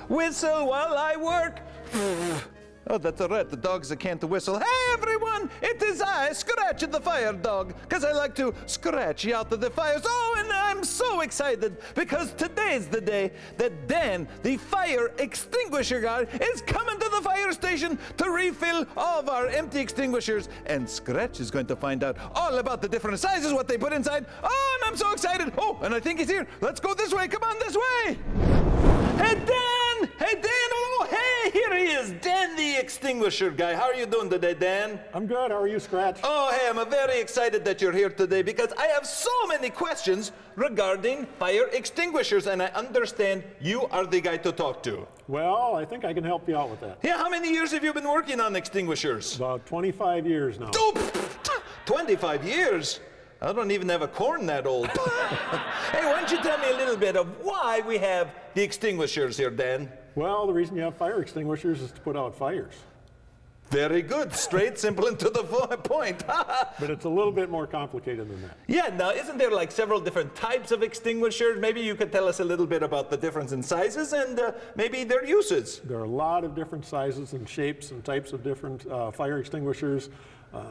whistle while I work. Oh, that's a rat. The dogs that can't whistle. Hey, everyone! It is I, Scratch the Fire Dog, because I like to scratch out of the fires. Oh, and I'm so excited because today's the day that Dan, the fire extinguisher guy, is coming to the fire station to refill all of our empty extinguishers. And Scratch is going to find out all about the different sizes, what they put inside. Oh, and I'm so excited. Oh, and I think he's here. Let's go this way. Come on this way. Hey, Dan! Hey, Dan! Oh, hey, here he is, Dan the extinguisher guy. How are you doing today, Dan? I'm good. How are you, Scratch? Oh, hey, I'm very excited that you're here today because I have so many questions regarding fire extinguishers, and I understand you are the guy to talk to. Well, I think I can help you out with that. Yeah, how many years have you been working on extinguishers? About 25 years now. Oh, 25 years? I don't even have a corn that old. Hey, why don't you tell me a little bit of why we have the extinguishers here, Dan? Well, the reason you have fire extinguishers is to put out fires. Very good. Straight, simple, and to the point. But it's a little bit more complicated than that. Yeah, now, isn't there like several different types of extinguishers? Maybe you could tell us a little bit about the difference in sizes and maybe their uses. There are a lot of different sizes and shapes and types of different fire extinguishers.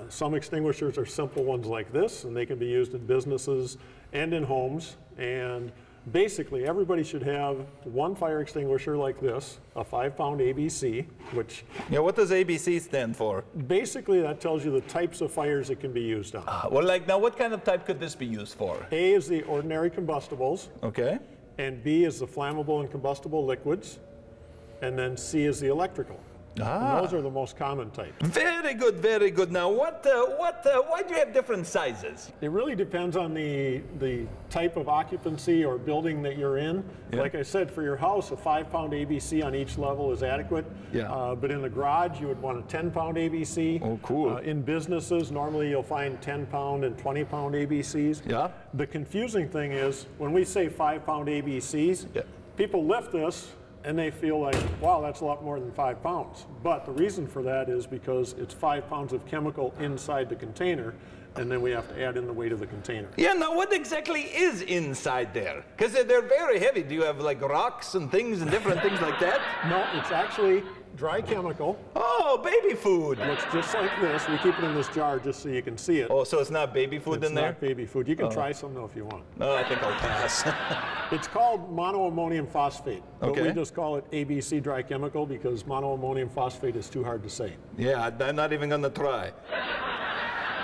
Some extinguishers are simple ones like this, and they can be used in businesses and in homes. And basically, everybody should have one fire extinguisher like this, a 5-pound ABC, which... Yeah, what does ABC stand for? Basically, that tells you the types of fires it can be used on. Well, like, now, what kind of type could this be used for? A is the ordinary combustibles. Okay. And B is the flammable and combustible liquids. And then C is the electrical. And those are the most common types. Very good, very good. Now, why do you have different sizes? It really depends on the type of occupancy or building that you're in. Yeah. Like I said, for your house, a 5-pound ABC on each level is adequate. Yeah. But in the garage, you would want a 10-pound ABC. Oh, cool. In businesses, normally you'll find 10-pound and 20-pound ABCs. Yeah. The confusing thing is, when we say 5-pound ABCs, yeah, people lift this and they feel like, wow, that's a lot more than 5 pounds. But the reason for that is because it's 5 pounds of chemical inside the container, and then we have to add in the weight of the container. Yeah, now what exactly is inside there? Because they're very heavy. Do you have like rocks and things and different things like that? No, it's actually dry chemical. Oh, baby food. Looks just like this. We keep it in this jar just so you can see it. Oh, so it's not baby food in there? It's not baby food. You can try some though if you want. No, I think I'll pass. It's called monoammonium phosphate. But we just call it ABC dry chemical because monoammonium phosphate is too hard to say. Yeah, I'm not even going to try.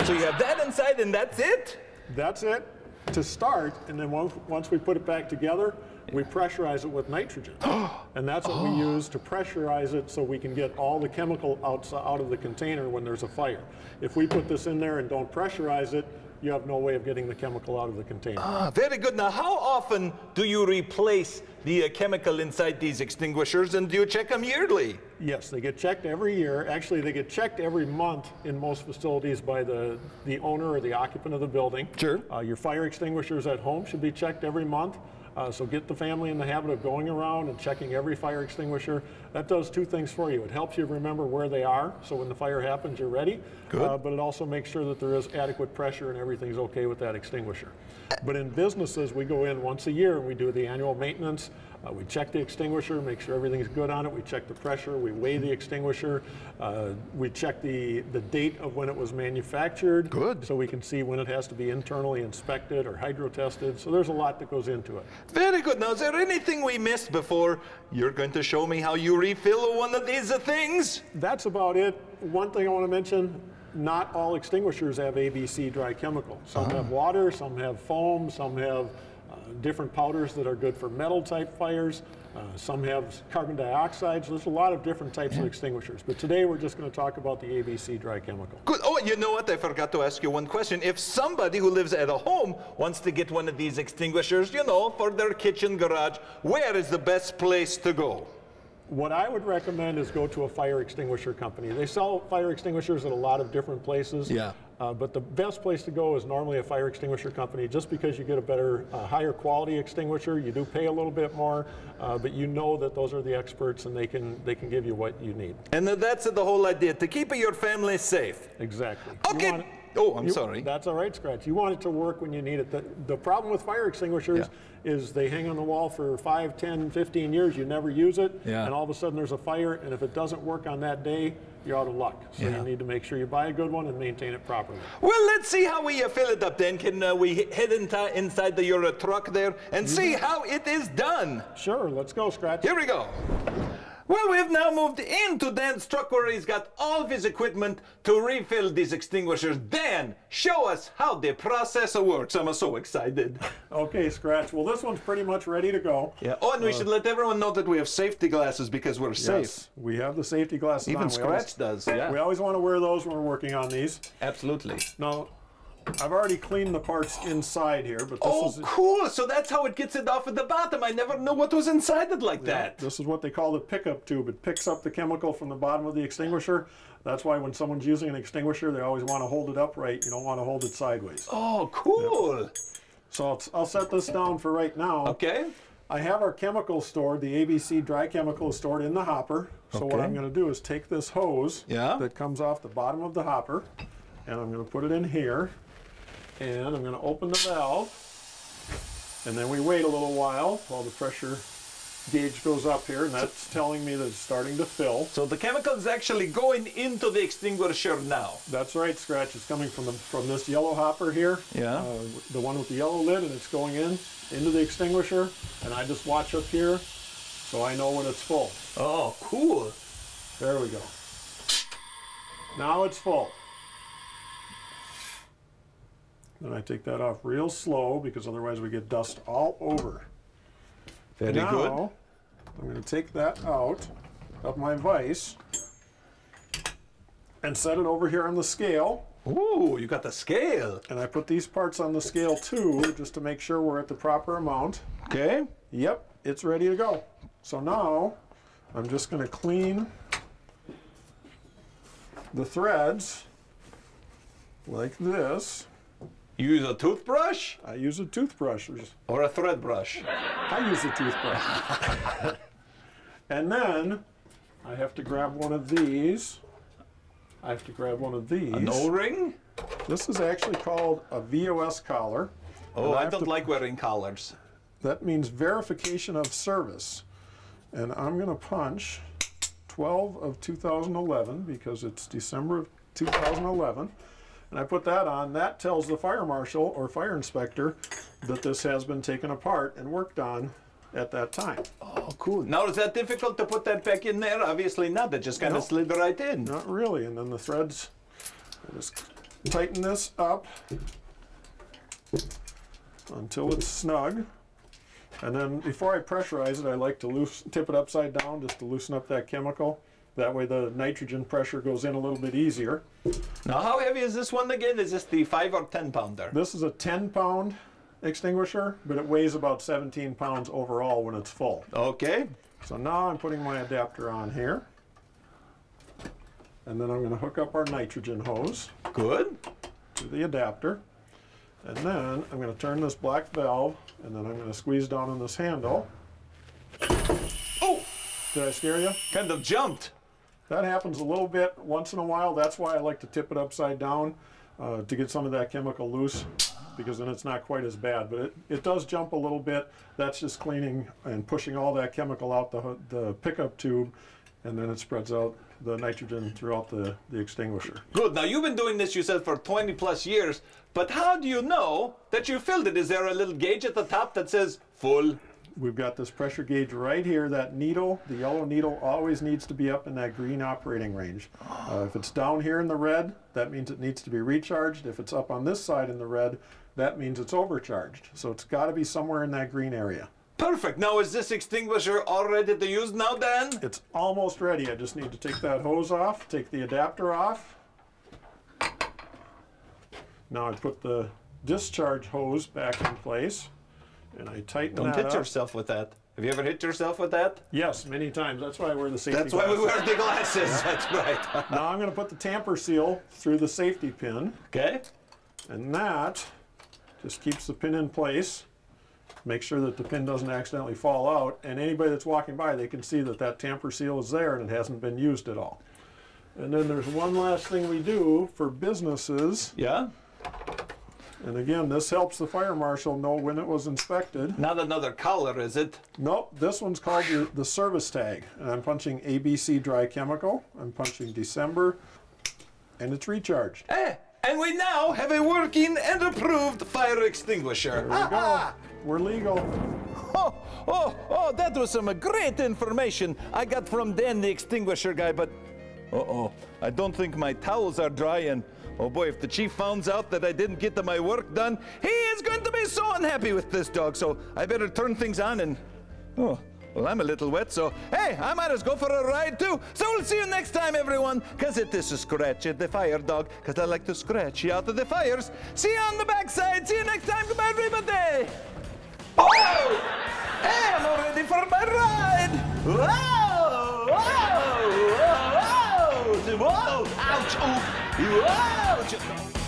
So you have that inside and that's it? That's it to start, and then once we put it back together, we pressurize it with nitrogen. And that's what we use to pressurize it so we can get all the chemical out of the container when there's a fire. If we put this in there and don't pressurize it, you have no way of getting the chemical out of the container. Very good. Now, how often do you replace the chemical inside these extinguishers, and do you check them yearly? Yes, they get checked every year. Actually, they get checked every month in most facilities by the owner or the occupant of the building. Sure. Your fire extinguishers at home should be checked every month. So get the family in the habit of going around and checking every fire extinguisher. That does two things for you. It helps you remember where they are, so when the fire happens, you're ready. Good. But it also makes sure that there is adequate pressure and everything's okay with that extinguisher. But in businesses, we go in once a year and we do the annual maintenance. We check the extinguisher, make sure everything's good on it. We check the pressure, we weigh the extinguisher. We check the date of when it was manufactured. Good. So we can see when it has to be internally inspected or hydro tested. So there's a lot that goes into it. Very good. Now, is there anything we missed before you're going to show me how you refill one of these things? That's about it. One thing I want to mention, not all extinguishers have ABC dry chemical. Some have water, some have foam, some have different powders that are good for metal type fires. Some have carbon dioxide. So there's a lot of different types of extinguishers. But today we're just going to talk about the ABC dry chemical. Good. Oh, you know what? I forgot to ask you one question. If somebody who lives at a home wants to get one of these extinguishers, you know, for their kitchen, garage, where is the best place to go? What I would recommend is go to a fire extinguisher company. They sell fire extinguishers at a lot of different places. Yeah. But the best place to go is normally a fire extinguisher company, just because you get a better, higher quality extinguisher. You do pay a little bit more, but you know that those are the experts and they can give you what you need. And that's the whole idea, to keep your family safe. Exactly. Okay. Oh, I'm sorry. That's all right, Scratch. You want it to work when you need it. The problem with fire extinguishers is they hang on the wall for 5, 10, 15 years. You never use it, and all of a sudden there's a fire, and if it doesn't work on that day, you're out of luck. So you need to make sure you buy a good one and maintain it properly. Well, let's see how we fill it up then. Can we head inside your truck there and see how it is done? Sure, let's go, Scratch. Here we go. Well, we've now moved into Dan's truck where he's got all of his equipment to refill these extinguishers. Dan, show us how the process works. I'm so excited. Okay, Scratch. Well, this one's pretty much ready to go. Yeah. Oh, and we should let everyone know that we have safety glasses because we're safe. Yes, we have the safety glasses Even on. Scratch does, yeah. We always want to wear those when we're working on these. Absolutely. Now, I've already cleaned the parts inside here, but this is... cool. So that's how it gets it off at the bottom. I never knew what was inside it like that. This is what they call the pickup tube. It picks up the chemical from the bottom of the extinguisher. That's why when someone's using an extinguisher, they always want to hold it upright. You don't want to hold it sideways. Oh, cool. Yep. So I'll set this down for right now. Okay. I have our chemicals stored. The ABC dry chemical is stored in the hopper. So what I'm going to do is take this hose that comes off the bottom of the hopper, and I'm going to put it in here. And I'm going to open the valve, and then we wait a little while the pressure gauge goes up here, and that's telling me that it's starting to fill. So the chemical is actually going into the extinguisher now. That's right, Scratch. It's coming from this yellow hopper here, the one with the yellow lid, and it's going into the extinguisher, and I just watch up here so I know when it's full. Oh, cool. There we go. Now it's full. Then I take that off real slow because otherwise we get dust all over. Very good. I'm going to take that out of my vise and set it over here on the scale. Ooh, you got the scale. And I put these parts on the scale too, just to make sure we're at the proper amount. Okay. Yep, it's ready to go. So now I'm just going to clean the threads like this. You use a toothbrush? I use a toothbrush. Or a thread brush? I use a toothbrush. And then I have to grab one of these. An O-ring? This is actually called a VOS collar. Oh, I don't like wearing collars. That means verification of service. And I'm going to punch 12 of 2011 because it's December of 2011. And I put that on. That tells the fire marshal or fire inspector that this has been taken apart and worked on at that time. Oh, cool. Now, is that difficult to put that back in there? Obviously not. It just kind of slid right in. Not really. And then the threads, I just tighten this up until it's snug. And then before I pressurize it, I like to tip it upside down just to loosen up that chemical. That way the nitrogen pressure goes in a little bit easier. Now, how heavy is this one again? Is this the 5 or 10 pounder? This is a 10-pound extinguisher, but it weighs about 17 pounds overall when it's full. Okay. So now I'm putting my adapter on here. And then I'm going to hook up our nitrogen hose. Good. To the adapter. And then I'm going to turn this black valve, and then I'm going to squeeze down on this handle. Oh! Did I scare you? Kind of jumped. That happens a little bit once in a while. That's why I like to tip it upside down to get some of that chemical loose, because then it's not quite as bad. But it does jump a little bit. That's just cleaning and pushing all that chemical out the pickup tube, and then it spreads out the nitrogen throughout the extinguisher. Good. Now, you've been doing this, you said, for 20 plus years, but how do you know that you filled it? Is there a little gauge at the top that says full? We've got this pressure gauge right here. That needle, the yellow needle, always needs to be up in that green operating range. If it's down here in the red, that means it needs to be recharged. If it's up on this side in the red, that means it's overcharged. So it's got to be somewhere in that green area. Perfect. Now, is this extinguisher all ready to use now, Dan? It's almost ready. I just need to take that hose off, take the adapter off. Now I put the discharge hose back in place, and I tighten that up. Don't hit yourself with that. Have you ever hit yourself with that? Yes, many times. That's why I wear the safety glasses. That's why we wear the glasses. Yeah. That's right. Now I'm going to put the tamper seal through the safety pin. Okay. And that just keeps the pin in place. Make sure that the pin doesn't accidentally fall out. And anybody that's walking by, they can see that that tamper seal is there and it hasn't been used at all. And then there's one last thing we do for businesses. Yeah? And again, this helps the fire marshal know when it was inspected. Not another color, is it? Nope, this one's called the service tag. And I'm punching ABC dry chemical. I'm punching December, and it's recharged. Eh, and we now have a working and approved fire extinguisher. There we go. We're legal. Oh, that was some great information I got from Dan, the extinguisher guy, but I don't think my towels are dry, and oh boy, if the chief finds out that I didn't get my work done, he is going to be so unhappy with this dog, so I better turn things on and, well, I'm a little wet, so hey, I might as go for a ride too. So we'll see you next time, everyone, because it is Scratchy the Fire Dog, because I like to scratch you out of the fires. See you on the backside. See you next time. Goodbye, everybody. Oh! Hey, I'm all ready for my ride. Whoa! Whoa! Whoa! Whoa! Ouch! Oh! Whoa!